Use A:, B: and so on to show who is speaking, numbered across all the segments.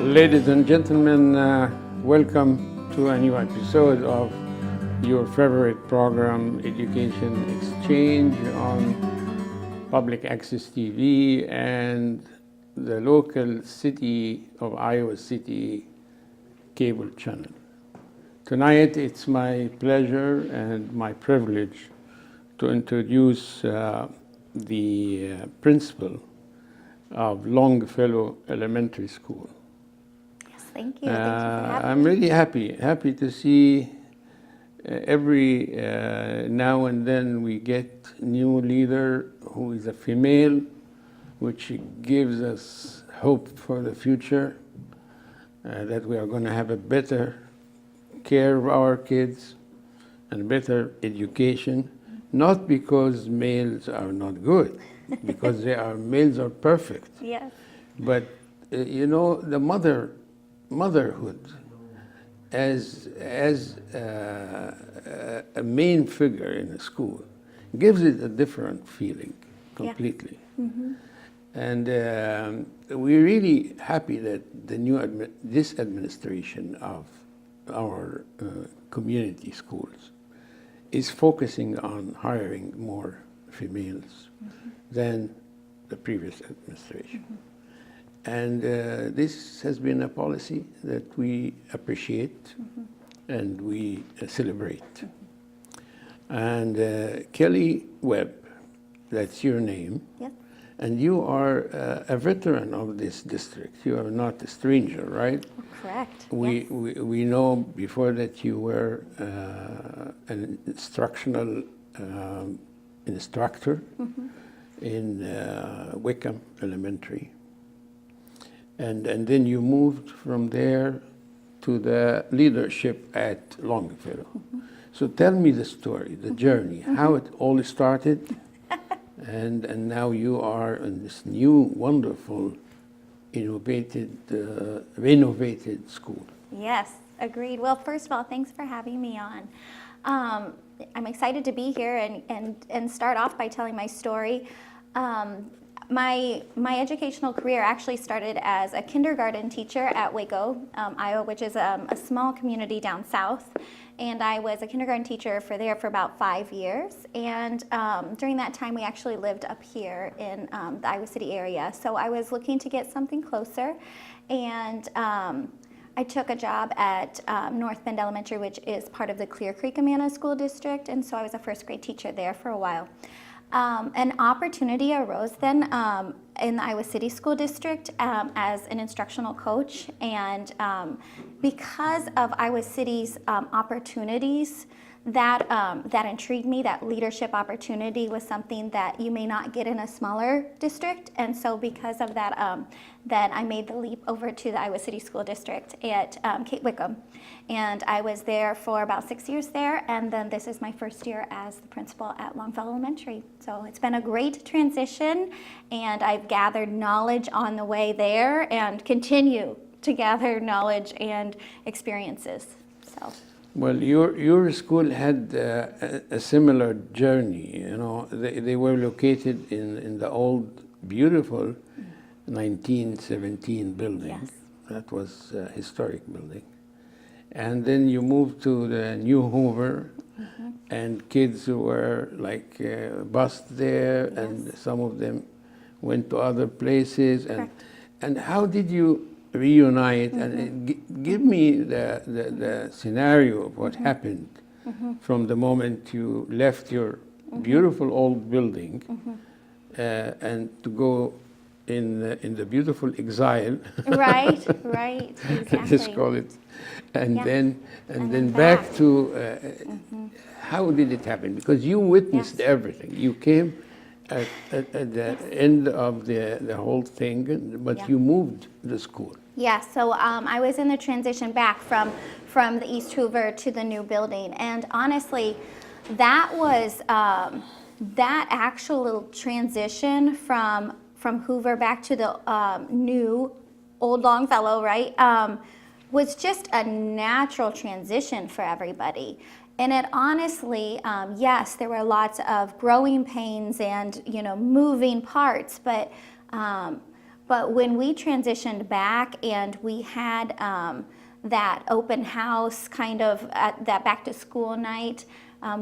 A: Ladies and gentlemen, welcome to a new episode of your favorite program, Education Exchange, on Public Access TV and the local city of Iowa City cable channel. Tonight, it's my pleasure and my privilege to introduce the principal of Longfellow Elementary School.
B: Yes, thank you. Thank you for having
A: I'm
B: me.
A: really happy to see every now and then we get new leader who is a female, which gives us hope for the future, that we are going to have a better care of our kids and better education, not because males are not good, because males are perfect.
B: Yes.
A: But you know, the motherhood as a main figure in a school gives it a different feeling completely.
B: Yeah. Mm-hmm.
A: And we're really happy that this administration of our community schools is focusing on hiring more females than the previous administration. And this has been a policy that we appreciate and we celebrate. And Kelli Webb, that's your name.
B: Yes.
A: And you are a veteran of this district. You are not a stranger, right?
B: Correct.
A: We know before that you were an instructional instructor in Wickham Elementary. And then you moved from there to the leadership at Longfellow. So tell me the story, the journey, how it all started. And now you are in this new, wonderful, renovated school.
B: Yes, agreed. Well, first of all, thanks for having me on. I'm excited to be here and start off by telling my story. My educational career actually started as a kindergarten teacher at Waco, Iowa, which is a small community down south. And I was a kindergarten teacher there for about 5 years. And during that time, we actually lived up here in the Iowa City area. So I was looking to get something closer. And I took a job at North Bend Elementary, which is part of the Clear Creek Amana School District. And so I was a first grade teacher there for a while. An opportunity arose then in the Iowa City School District as an instructional coach, and because of Iowa City's opportunities, that intrigued me. That leadership opportunity was something that you may not get in a smaller district, and so because of that, then I made the leap over to the Iowa City School District at Kate Wickham, and I was there for about 6 years there, and then this is my first year as the principal at Longfellow Elementary. So it's been a great transition, and I've gathered knowledge on the way there and continue to gather knowledge and experiences. So.
A: Well, your school had a similar journey. You know, they were located in the old, beautiful 1917 building.
B: Yes.
A: That was a historic building. And then you moved to the new Hoover, and kids were like bused there,
B: Yes.
A: and some of them went to other places.
B: Correct.
A: And how did you reunite? And give me the scenario of what happened from the moment you left your beautiful old building and to go in the beautiful exile.
B: Right, exactly.
A: Let's call it, and
B: Yeah.
A: then back to how did it happen? Because you witnessed
B: Yes.
A: everything. You came at the end of the whole thing, but
B: Yeah.
A: you moved the school.
B: Yeah, so I was in the transition back from the East Hoover to the new building, and honestly, that was that actual transition from Hoover back to the new old Longfellow, right, was just a natural transition for everybody. And it honestly, yes, there were lots of growing pains and moving parts, but But when we transitioned back and we had that open house kind of at that back to school night,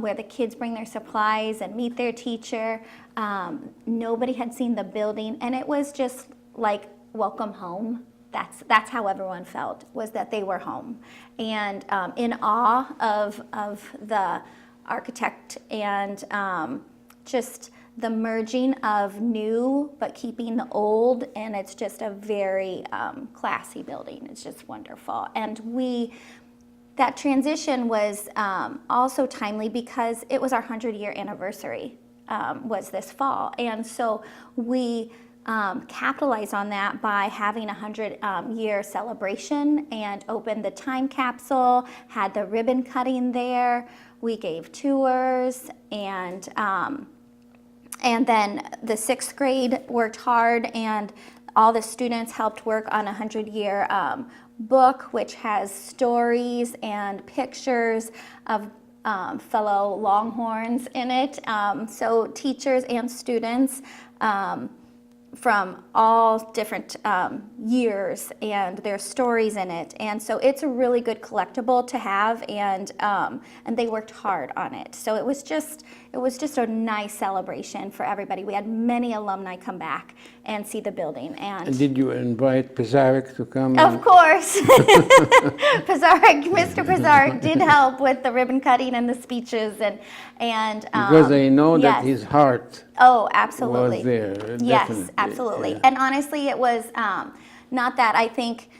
B: where the kids bring their supplies and meet their teacher, nobody had seen the building, and it was just like welcome home. That's how everyone felt, was that they were home, and in awe of the architect, and just the merging of new but keeping the old, and it's just a very classy building. It's just wonderful. And that transition was also timely because it was our 100-year anniversary was this fall, and so we capitalized on that by having a 100-year celebration and opened the time capsule, had the ribbon cutting there, we gave tours, and then the 6th grade worked hard, and all the students helped work on a 100-year book, which has stories and pictures of fellow Longhorns in it. So teachers and students from all different years, and their stories in it, and so it's a really good collectible to have, and they worked hard on it. So it was just a nice celebration for everybody. We had many alumni come back and see the building. And
A: did you invite Pizarnik to come?
B: Of course. Mr. Pizarnik did help with the ribbon cutting and the speeches, and
A: because I know that
B: yes.
A: his heart
B: absolutely
A: was there.
B: Yes,
A: definitely.
B: absolutely.
A: Yeah.
B: And honestly, it was not that I think,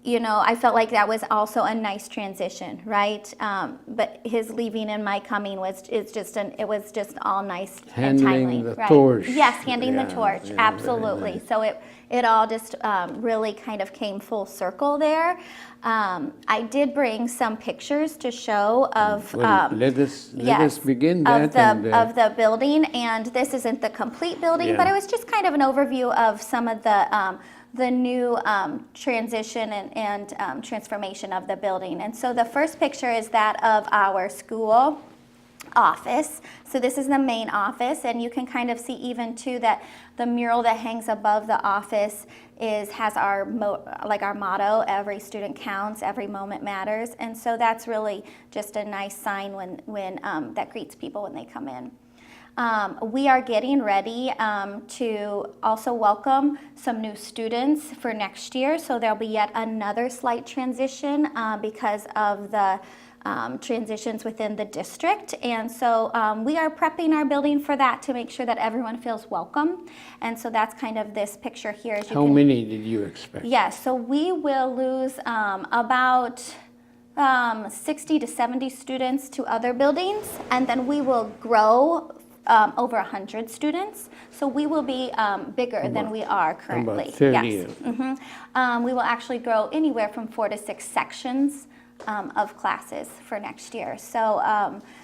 B: I felt like that was also a nice transition, right? But his leaving and my coming it was just all nice and timely.
A: Handling the
B: right?
A: torch.
B: Yes, handing the torch,
A: Yeah,
B: absolutely.
A: very nice.
B: So it all just really kind of came full circle there. I did bring some pictures to show of
A: Let us begin that.
B: of the building, and this isn't the complete building, but it was just kind of an overview of some of the new transition and transformation of the building. And so the first picture is that of our school office. So this is the main office, and you can kind of see even too that the mural that hangs above the office has our motto, every student counts, every moment matters. And so that's really just a nice sign when that greets people when they come in. We are getting ready to also welcome some new students for next year, so there'll be yet another slight transition because of the transitions within the district, and so we are prepping our building for that to make sure that everyone feels welcome. And so that's kind of this picture here.
A: How many did you expect?
B: Yes, so we will lose about 60 to 70 students to other buildings, and then we will grow over 100 students. So we will be bigger than we are currently.
A: About 30.
B: Yes. We will actually grow anywhere from 4 to 6 sections of classes for next year. So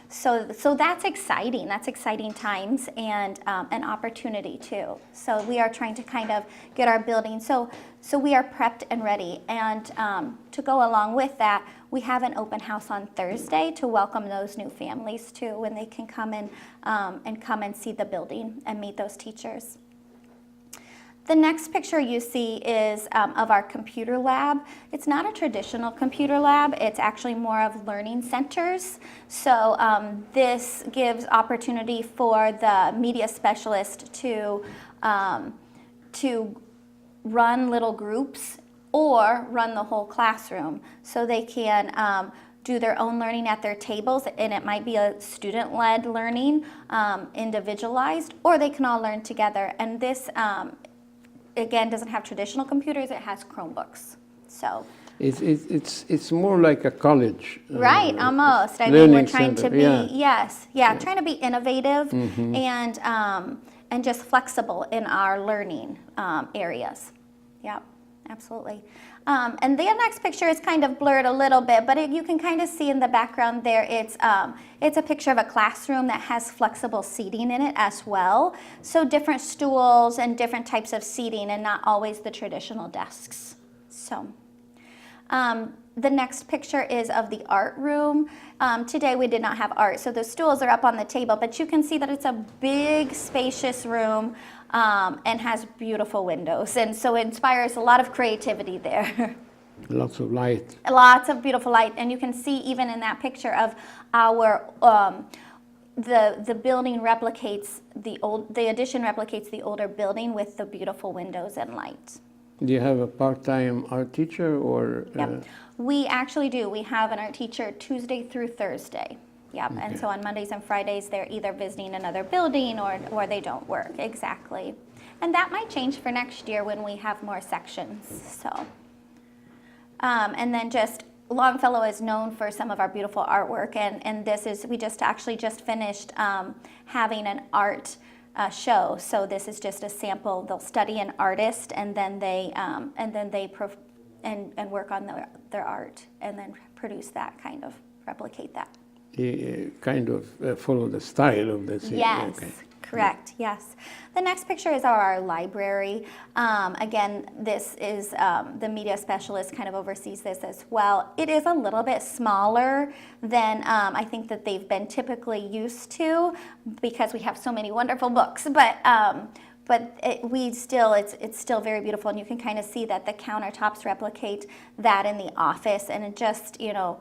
B: that's exciting. That's exciting times, and an opportunity too. So we are trying to kind of get our building. So we are prepped and ready. And to go along with that, we have an open house on Thursday to welcome those new families too, when they can come in and come and see the building and meet those teachers. The next picture you see is of our computer lab. It's not a traditional computer lab. It's actually more of learning centers. So this gives opportunity for the media specialist to run little groups or run the whole classroom. So they can do their own learning at their tables, and it might be a student-led learning, individualized, or they can all learn together. And this again, doesn't have traditional computers, it has Chromebooks. So
A: it's more like a college.
B: Right, almost. I mean, we're trying
A: center.
B: to be trying to be innovative and just flexible in our learning areas. Yep, absolutely. And the next picture is kind of blurred a little bit, but you can kind of see in the background there, it's a picture of a classroom that has flexible seating in it as well. So different stools and different types of seating, and not always the traditional desks. So the next picture is of the art room. Today we did not have art, so the stools are up on the table, but you can see that it's a big, spacious room. and has beautiful windows. And so it inspires a lot of creativity there.
A: Lots of light.
B: Lots of beautiful light. And you can see even in that picture of our, the building replicates the addition replicates the older building with the beautiful windows and light.
A: Do you have a part-time art teacher or?
B: Yep. We actually do. We have an art teacher Tuesday through Thursday. Yep. Okay. And so on Mondays and Fridays, they're either visiting another building or they don't work. Exactly. And that might change for next year when we have more sections. So, and then just Longfellow is known for some of our beautiful artwork, and this is, we just finished having an art show. So this is just a sample. They'll study an artist, and then they work on their art, and then produce that, kind of replicate that.
A: Kind of follow the style of the scene.
B: Yes,
A: okay.
B: Correct, yes. The next picture is our library. Again, this is the media specialist kind of oversees this as well. It is a little bit smaller than I think that they've been typically used to, because we have so many wonderful books. But it's still very beautiful, and you can kind of see that the countertops replicate that in the office, and it just, you know,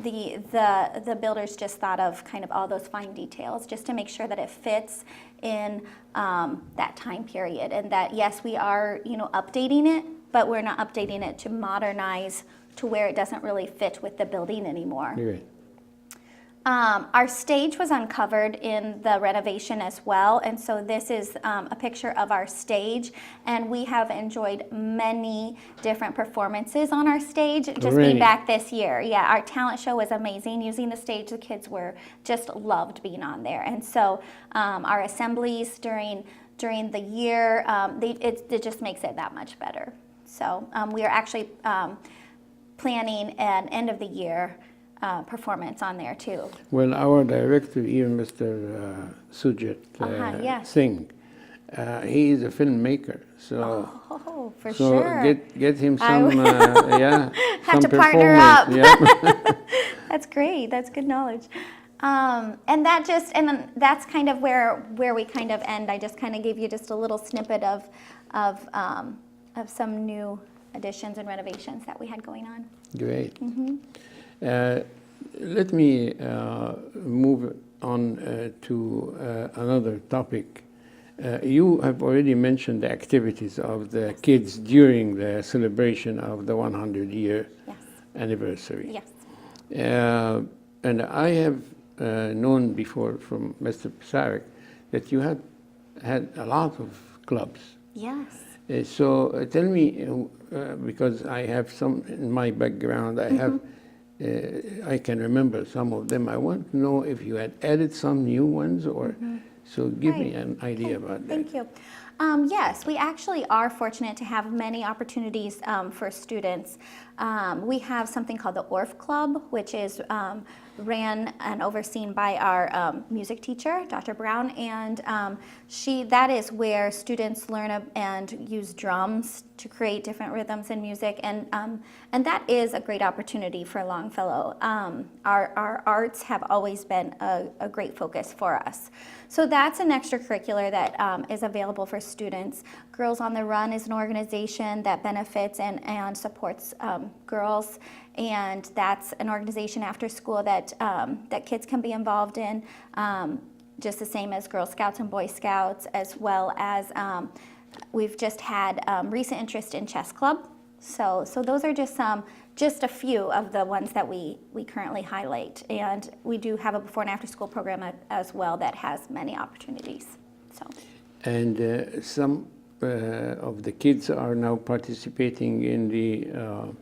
B: the builders just thought of kind of all those fine details just to make sure that it fits in that time period, and that yes, we are, you know, updating it, but we're not updating it to modernize to where it doesn't really fit with the building anymore.
A: Right.
B: Our stage was uncovered in the renovation as well, and so this is a picture of our stage, and we have enjoyed many different performances on our stage just being back this year. Yeah, our talent show was amazing. Using the stage, the kids were just loved being on there, and so our assemblies during the year, it just makes it that much better. So we are actually planning an end of the year performance on there too.
A: Well, our director, even Mr. Sujit
B: yes.
A: Singh, he is a filmmaker, so
B: for sure.
A: Get him some yeah.
B: Have
A: some
B: to partner up.
A: Yeah.
B: That's great. That's good knowledge. And then that's kind of where we kind of end. I just kind of gave you just a little snippet of some new additions and renovations that we had going on.
A: Great. Mm-hmm. Let me move on to another topic. You have already mentioned the activities of the kids during the celebration of the 100-year anniversary.
B: Yes.
A: And I have known before from Mr. Psarek that you had a lot of clubs.
B: Yes.
A: So tell me, because I have some in my background, I have. I can remember some of them. I want to know if you had added some new ones, or so give me an idea about that.
B: Thank you. Yes, we actually are fortunate to have many opportunities for students. We have something called the ORF Club, which is ran and overseen by our music teacher, Dr. Brown, and that is where students learn and use drums to create different rhythms in music, and that is a great opportunity for Longfellow. Our arts have always been a great focus for us. So that's an extracurricular that is available for students. Girls on the Run is an organization that benefits and supports girls, and that's an organization after school that kids can be involved in, just the same as Girl Scouts and Boy Scouts, as well as we've just had recent interest in chess club. So those are just a few of the ones that we currently highlight, and we do have a before and after school program as well that has many opportunities. So.
A: And some of the kids are now participating in the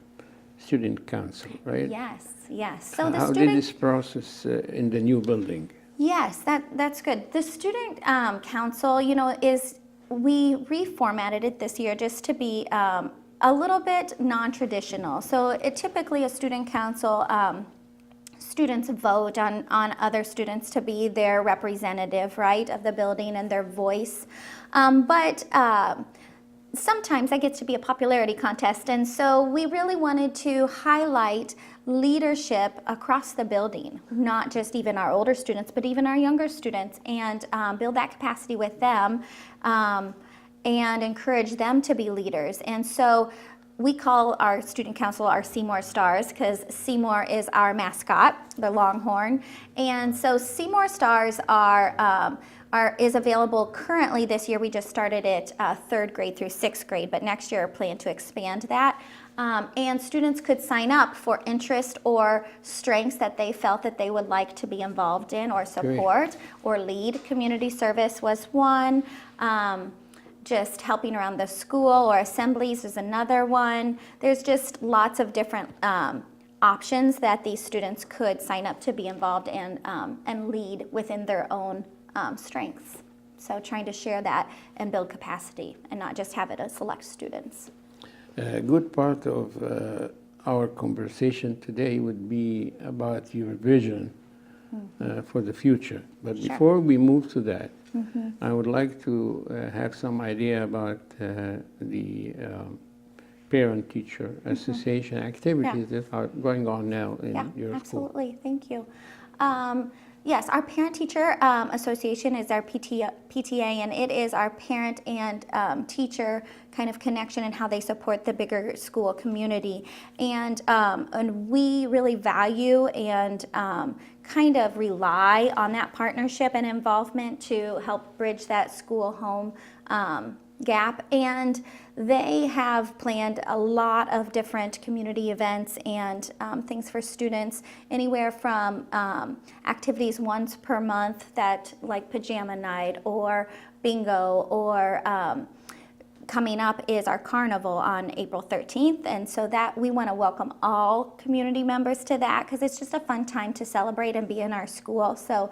A: student council, right?
B: Yes. So
A: how did this process in the new building?
B: Yes, that's good. The student council, we reformatted it this year just to be a little bit non-traditional. So typically a student council, students vote on other students to be their representative, right, of the building and their voice. But sometimes that gets to be a popularity contest. And so we really wanted to highlight leadership across the building, not just even our older students, but even our younger students, and build that capacity with them, and encourage them to be leaders. And so we call our student council our Seymour Stars, because Seymour is our mascot, the Longhorn. And so Seymour Stars is available currently. This year we just started it 3rd grade through 6th grade, but next year I plan to expand that. And students could sign up for interest or strengths that they felt that they would like to be involved in or support. Great. Or lead. Community service was one. Just helping around the school or assemblies is another one. There's just lots of different options that these students could sign up to be involved in and lead within their own strengths. So trying to share that and build capacity and not just have it as select students.
A: A good part of our conversation today would be about your vision for the future. But
B: Sure.
A: before we move to that, I would like to have some idea about the Parent-Teacher Association activities that are going on now in your school.
B: Absolutely. Thank you. Yes, our Parent-Teacher Association is our PTA, and it is our parent and teacher kind of connection and how they support the bigger school community. And we really value and kind of rely on that partnership and involvement to help bridge that school-home gap. And they have planned a lot of different community events and things for students, anywhere from activities once per month that like pajama night or bingo, or coming up is our carnival on April 13th. And so that we want to welcome all community members to that, because it's just a fun time to celebrate and be in our school. So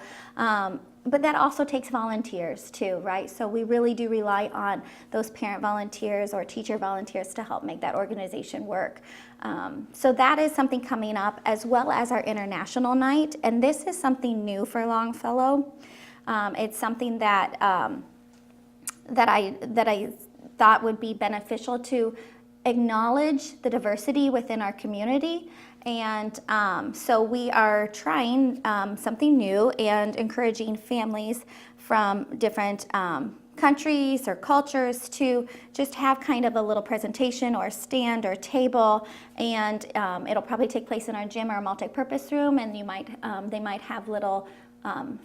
B: but that also takes volunteers too, right? So we really do rely on those parent volunteers or teacher volunteers to help make that organization work. So that is something coming up, as well as our international night. And this is something new for Longfellow. It's something that that I thought would be beneficial to acknowledge the diversity within our community. And so we are trying something new and encouraging families from different countries or cultures to just have kind of a little presentation or stand or table, and it'll probably take place in our gym or multi-purpose room, and they might have little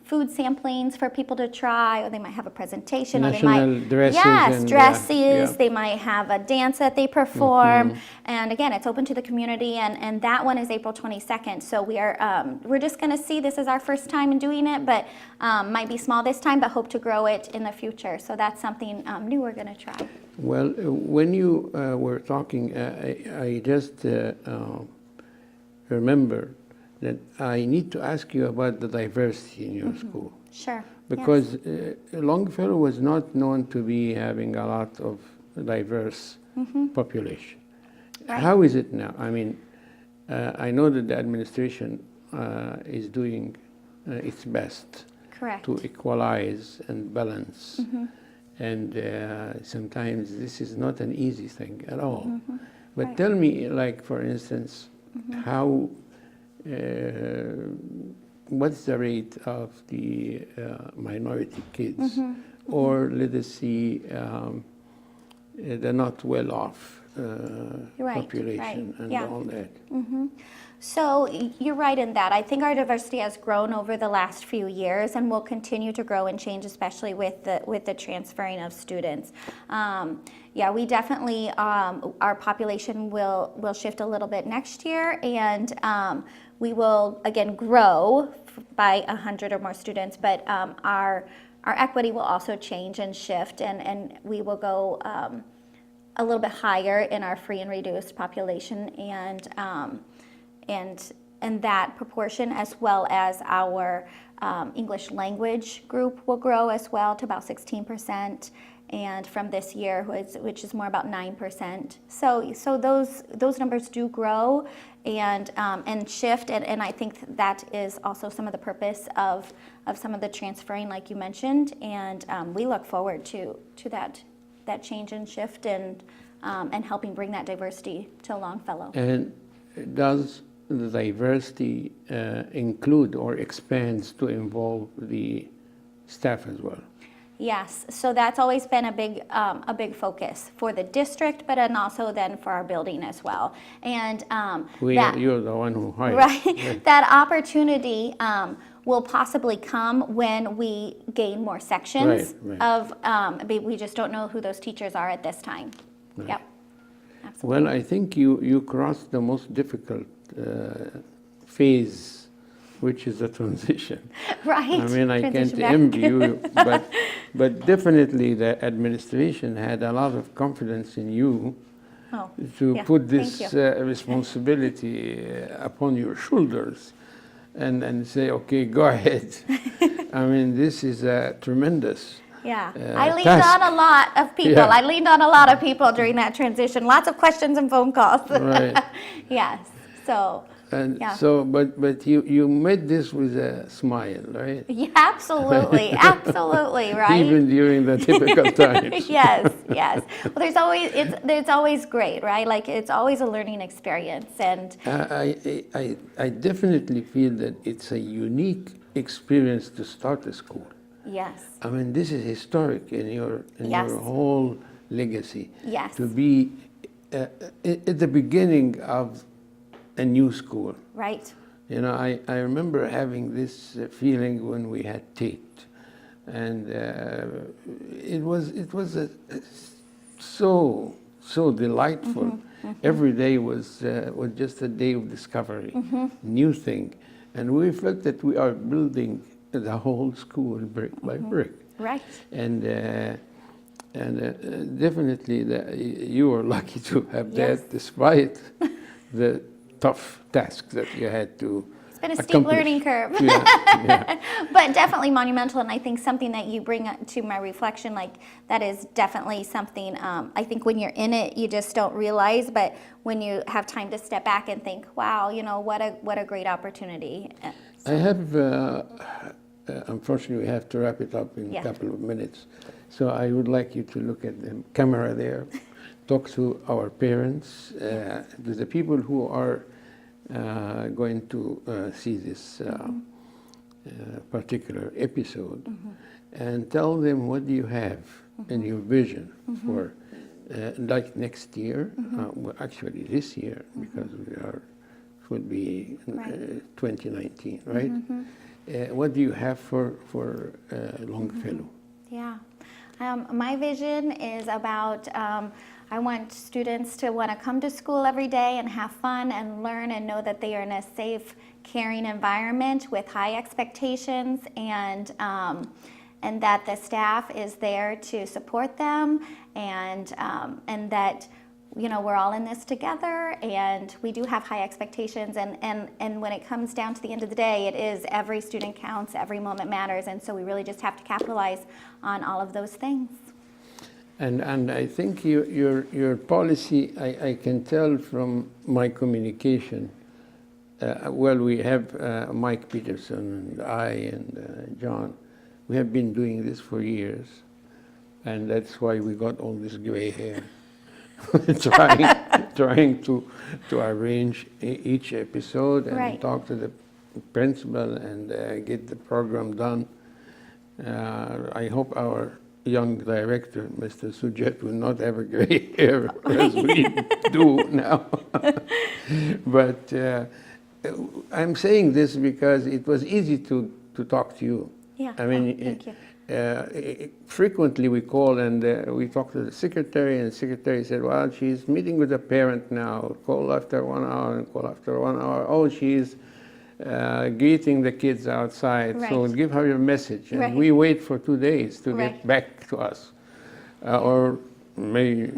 B: food samplings for people to try, or they might have a presentation,
A: national
B: or they might
A: dresses,
B: dresses. They might have a dance that they perform, and again, it's open to the community. And that one is April 22nd. So we're just going to see. This is our first time in doing it, but might be small this time, but hope to grow it in the future. So that's something new we're going to try.
A: Well, when you were talking, I just remember that I need to ask you about the diversity in your school.
B: Sure.
A: Because Longfellow was not known to be having a lot of diverse population. Right. How is it now? I mean, I know that the administration is doing its best to equalize and balance. And sometimes this is not an easy thing at all. But tell me, like, for instance, how what's the rate of the minority kids, or let us see, the not well off population and all that?
B: So you're right in that. I think our diversity has grown over the last few years and will continue to grow and change, especially with the transferring of students. Yeah, we definitely, our population will shift a little bit next year, and we will again grow by 100 or more students, but our equity will also change and shift, and we will go a little bit higher in our free and reduced population, and that proportion, as well as our English language group will grow as well to about 16%, and from this year, which is more about 9%. So those numbers do grow and shift, and I think that is also some of the purpose of some of the transferring, like you mentioned, and we look forward to that that change and shift and helping bring that diversity to Longfellow.
A: And does the diversity include or expands to involve the staff as well?
B: Yes, so that's always been a big focus for the district, but then also then for our building as well. And
A: You're the one who hired.
B: Right, that opportunity will possibly come when we gain more sections of. We just don't know who those teachers are at this time.
A: Right.
B: Yep. Absolutely.
A: Well, I think you crossed the most difficult phase, which is the transition.
B: Right.
A: I mean, I can't
B: Transition back.
A: envy you, but definitely the administration had a lot of confidence in you to put this responsibility upon your shoulders and say, okay, go ahead. I mean, this is a tremendous
B: I leaned
A: task.
B: on a lot of people.
A: Yeah.
B: I leaned on a lot of people during that transition. Lots of questions and phone calls.
A: Right.
B: Yes. So.
A: And so, but you made this with a smile, right?
B: Yeah, absolutely, absolutely, right.
A: Even during the difficult times.
B: Yes. Well, there's always great, right? Like it's always a learning experience, and
A: I definitely feel that it's a unique experience to start a school.
B: yes,
A: I mean, this is historic in your whole legacy.
B: Yes.
A: To be at the beginning of a new school.
B: right,
A: You know, I remember having this feeling when we had Tate, and it was so delightful. Every day was just a day of discovery, new thing, and we felt that we are building the whole school brick by brick.
B: right.
A: And definitely you were lucky to have that, despite the tough task that you had to
B: It's been a steep
A: accomplish.
B: learning curve,
A: Yeah.
B: but definitely monumental. And I think something that you bring to my reflection, like that is definitely something. I think when you're in it, you just don't realize, but when you have time to step back and think, wow, you know, what a great opportunity.
A: I have, unfortunately, we have to wrap it up in a couple of minutes. So I would like you to look at the camera there, talk to our parents, to the people who are going to see this particular episode, and tell them what do you have in your vision for like next year, well, actually this year, because it will be 2019, right? What do you have for Longfellow?
B: Yeah. My vision is about, I want students to want to come to school every day and have fun and learn and know that they are in a safe, caring environment with high expectations, and that the staff is there to support them, and that, you know, we're all in this together, and we do have high expectations, and when it comes down to the end of the day, it is every student counts, every moment matters, and so we really just have to capitalize on all of those things.
A: And I think your policy, I can tell from my communication, well, we have Mike Peterson and I and John, we have been doing this for years, and that's why we got all this gray hair. trying to arrange each episode and talk to the principal and get the program done. I hope our young director, Mr. Sujet, will not have a gray hair as we do now. But I'm saying this because it was easy to talk to you.
B: Yeah.
A: I mean,
B: thank you.
A: Frequently we call and we talk to the secretary, and the secretary said, well, she's meeting with a parent now. Call after 1 hour and call after 1 hour. Oh, she's greeting the kids outside. So give her your message. And we wait for 2 days to get back to us. Or maybe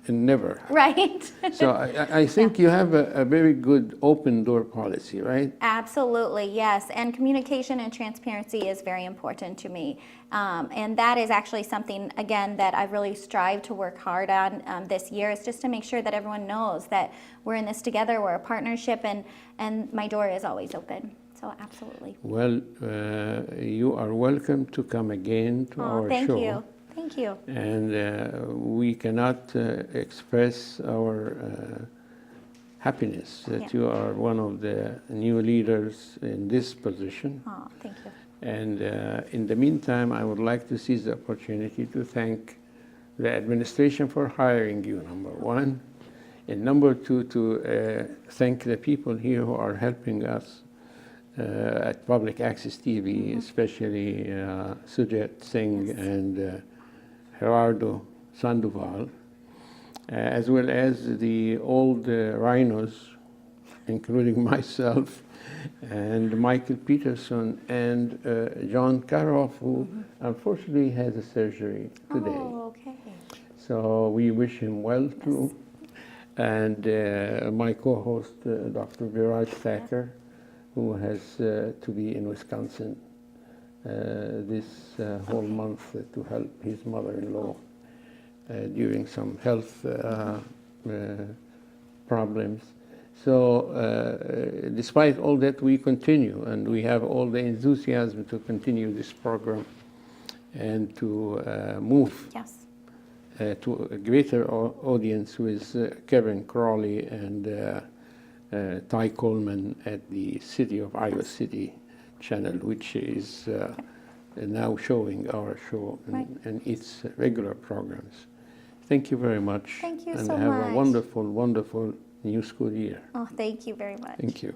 A: never.
B: Right.
A: So I think you have a very good open door policy, right?
B: Absolutely, yes. And communication and transparency is very important to me. And that is actually something, again, that I've really strived to work hard on this year, is just to make sure that everyone knows that we're in this together, we're a partnership, and my door is always open. So absolutely.
A: Well, you are welcome to come again to our show.
B: Thank you. Thank you.
A: And we cannot express our happiness that
B: Yeah.
A: you are one of the new leaders in this position.
B: Oh, thank you.
A: And in the meantime, I would like to seize the opportunity to thank the administration for hiring you, number one. And number two, to thank the people here who are helping us at Public Access TV, especially Sujat Singh and Gerardo Sandoval, as well as the old rhinos, including myself, and Michael Peterson, and John Karoff, who unfortunately has a surgery today.
B: Oh, okay.
A: So we wish him well too. And my co-host, Dr. Viraj Thacker, who has to be in Wisconsin this whole month to help his mother-in-law during some health problems. So despite all that, we continue, and we have all the enthusiasm to continue this program and to move
B: Yes.
A: to a greater audience with Kevin Crawley and Ty Coleman at the City of Iowa City channel, which is now showing our show and its regular programs. Thank you very much.
B: Thank you
A: and
B: so
A: have
B: much.
A: a wonderful, wonderful new school year.
B: Oh, thank you very much.
A: Thank you.